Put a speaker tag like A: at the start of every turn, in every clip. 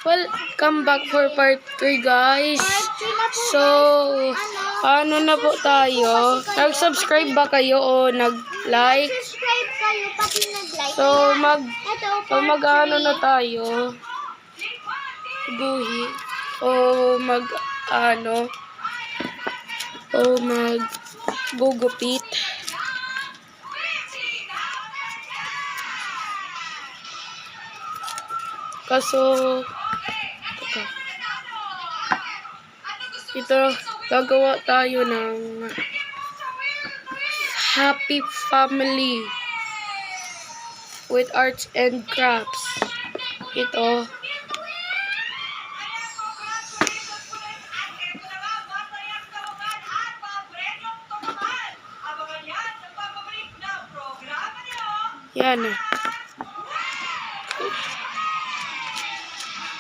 A: Welcome back for part 3, guys. So, ano na po tayo? Nag-subscribe ba kayo o nag-like?
B: Subscribe kayo, pati nag-like.
A: So, mag-ano na tayo? Guhi. O mag-ano? O mag-gugupit. Kaso, ito, gagawa tayo ng happy family with arts and crafts. Ito. Yan.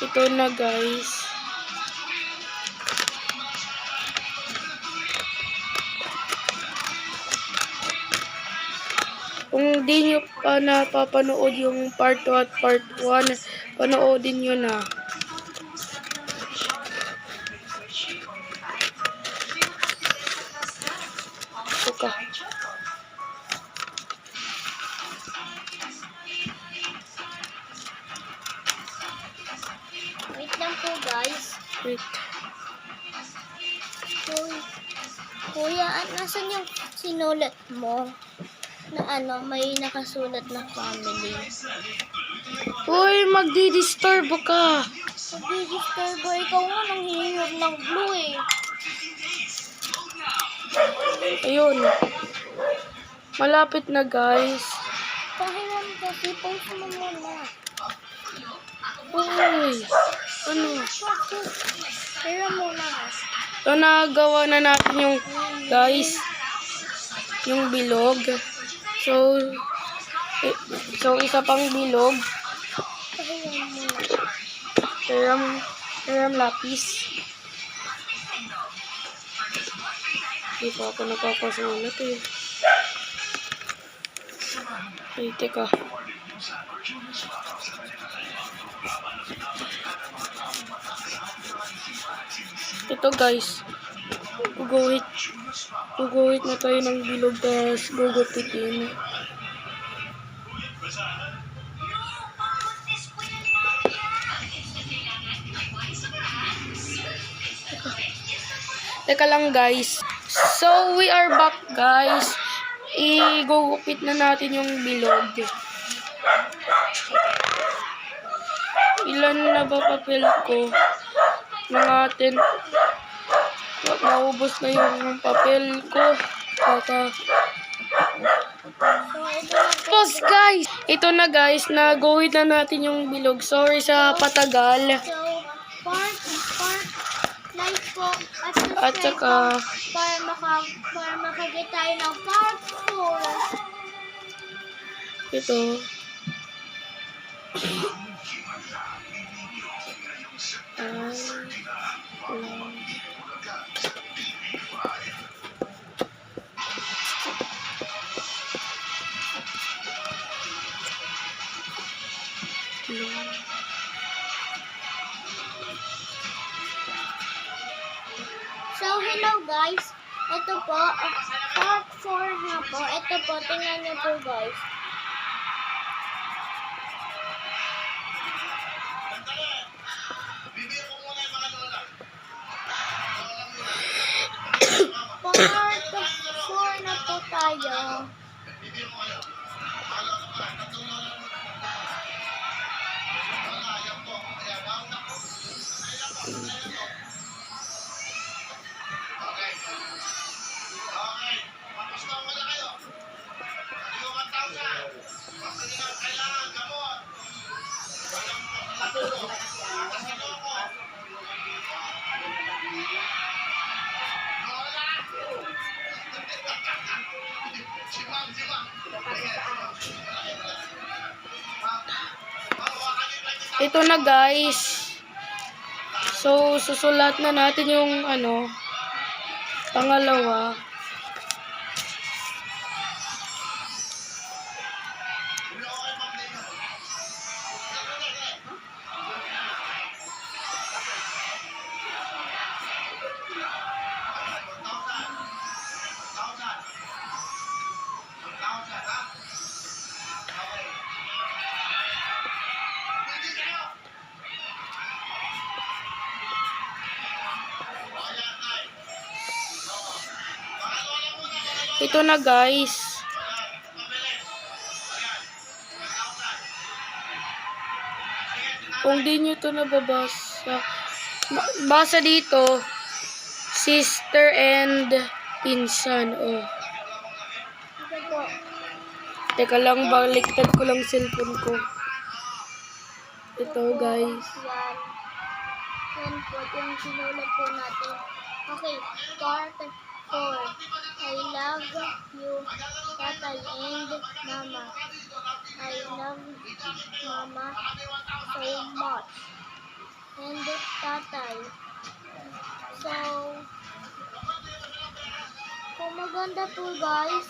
A: Ito na, guys. Kung di nyo pa napapanood yung part 2 at part 1, panoodin nyo na. Suka.
B: Wait lang po, guys.
A: Wait.
B: Kuya, nasan yung sinulat mo? Na ano, may nakasulat na family.
A: Uy, magdi-disturb ka.
B: Nag-disturb ba? Ikaw nga nang hihirap ng blue eh.
A: Ayun. Malapit na, guys.
B: Pahiram kasi, post mo muna.
A: Uy. Ano?
B: Hiram muna.
A: So, nagawa na natin yung, guys, yung bilog. So, isa pang bilog.
B: Pahiram muna.
A: Hiram lapis. Hindi pa ako napapasulat eh. Ay, teka. Ito, guys. Guguhit na tayo ng bilog, tapos gugupitin. Teka lang, guys. So, we are back, guys. Igugupit na natin yung bilog. Ilan na ba papel ko? Mga 10. Maubos na yung papel ko. Tapos, guys, ito na, guys. Naguhit na natin yung bilog. Sorry sa patagal.
B: So, part, like po,
A: At saka,
B: para makaget tayo ng part 4.
A: ito.
B: So, hello guys. Ito po, part 4 na po. Ito po, tingnan niyo po guys. Part 4 na po tayo.
A: Ito na, guys. So, susulat na natin yung pangalawa. Ito na guys. Kung di nyo ito nababasa, basa dito, sister and pinsan. Oh.
B: Ito po.
A: Teka lang, baliktad ko lang cellphone ko. Ito guys.
B: Yan. Yan po yung sinulat po natin. Okay, part 4. I love you, tatay and mama. I love mama so much. And tatay. So, kung maganda po guys,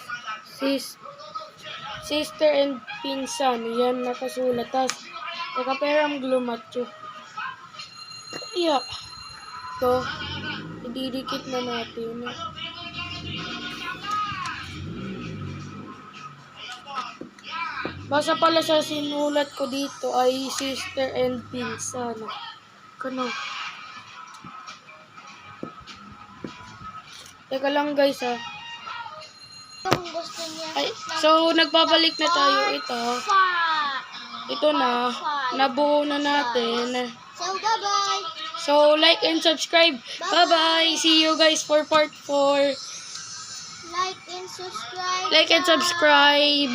A: Sister and pinsan. Yan nakasulat. Tapos, nakaperang glumatyo. Yeah. Ito, ididikit na natin. Basta pala sa sinulat ko dito ay sister and pinsan. Kano? Teka lang guys ha.
B: kung gusto niya,
A: Ay, so nagpapalik na tayo ito. Ito na. Nabuo na natin.
B: So, bye-bye.
A: So, like and subscribe. Bye-bye. See you guys for part 4.
B: Like and subscribe.
A: Like and subscribe.